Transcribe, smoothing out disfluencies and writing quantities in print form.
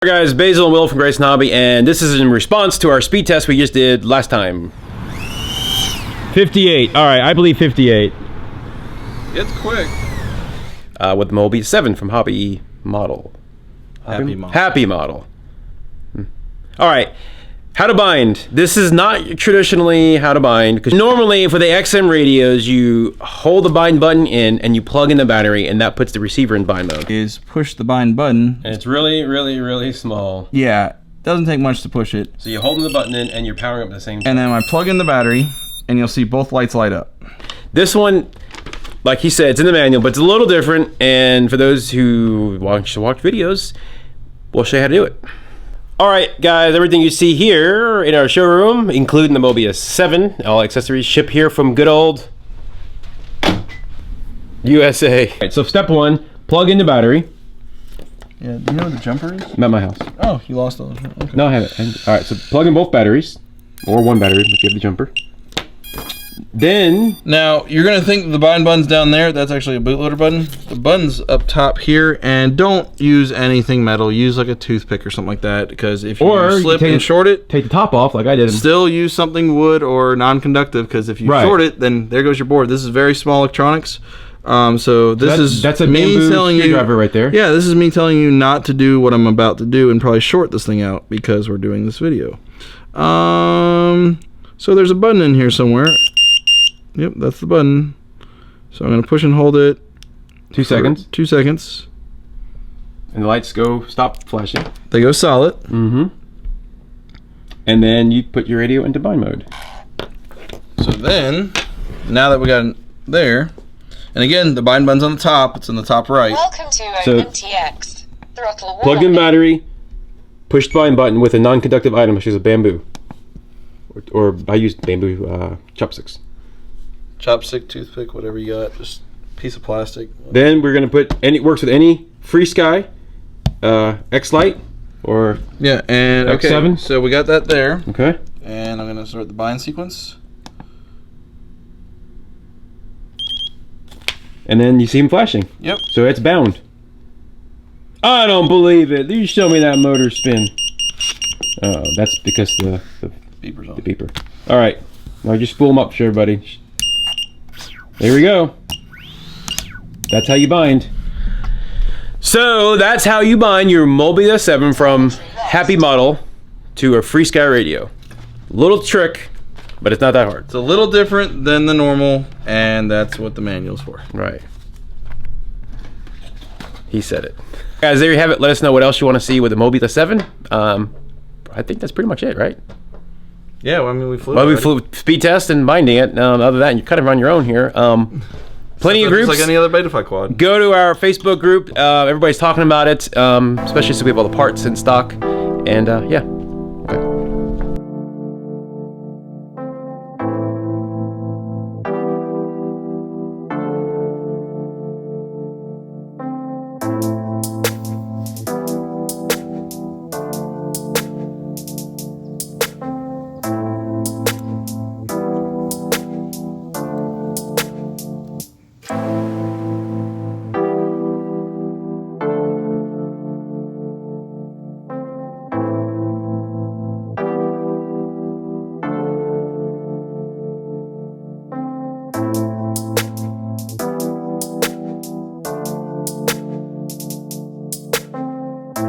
Hi guys, Basil and Will from Grayson Hobby, and this is in response to our speed test we just did last time. 58. All right, I believe 58. It's quick. With the Mobula7 from Hobby Model. Happy Model. Happy Model. All right, how to bind. This is not traditionally how to bind, because normally for the XM radios, you hold the bind button in and you plug in the battery, and that puts the receiver in bind mode. Is push the bind button. And it's really, really, really small. Yeah, doesn't take much to push it. So you're holding the button in and you're powering up at the same time. And then I plug in the battery, and you'll see both lights light up. This one, like he said, it's in the manual, but it's a little different. And for those who want to watch videos, we'll show you how to do it. All right, guys, everything you see here in our showroom, including the Mobula7, all accessories, ship here from good old USA. All right, so step one, plug in the battery. Yeah, do you know where the jumper is? I'm at my house. Oh, you lost those. Okay. No, I have it. All right, so plug in both batteries, or one battery if you have the jumper. Then, now, you're going to think the bind button's down there. That's actually a bootloader button. The button's up top here, and don't use anything metal. Use like a toothpick or something like that, because if you slip and short it, take the top off like I did. Still use something wood or non-conductive, because if you short it, then there goes your board. This is very small electronics. So that's a me telling you screwdriver right there. Yeah, this is me telling you not to do what I'm about to do and probably short this thing out because we're doing this video. So there's a button in here somewhere. Yep, that's the button. So I'm going to push and hold it. 2 seconds. 2 seconds. And the lights stop flashing. They go solid. Mm-hmm. And then you put your radio into bind mode. So then, now that we got it there, and again, the bind button's on the top. It's on the top right. Welcome to OpenTX. Throttle plug in battery, push the bind button with a non-conductive item, which is a bamboo. Or I used bamboo chopsticks. Chopstick, toothpick, whatever you got, just a piece of plastic. Then we're gonna put works with any FrSky X Lite or and X7. Okay, so we got that there. Okay. And I'm gonna start the bind sequence. And then you see him flashing. Yep. So it's bound. I don't believe it. You show me that motor spin. Oh, that's because the beeper's on. The beeper. All right. Now just spool them up for everybody. There we go. That's how you bind. So that's how you bind your Mobula7 from Happy Model to a FrSky radio. Little trick, but it's not that hard. It's a little different than the normal, and that's what the manual's for. Right. He said it. Guys, there you have it. Let us know what else you want to see with the Mobula7. I think that's pretty much it, right? Yeah, well, I mean, we flew. Well, we flew speed test and binding it. Other than that, you're kind of on your own here. Plenty of groups. It's like any other Betafly quad. Go to our Facebook group. Everybody's talking about it, especially since we have all the parts in stock. And yeah.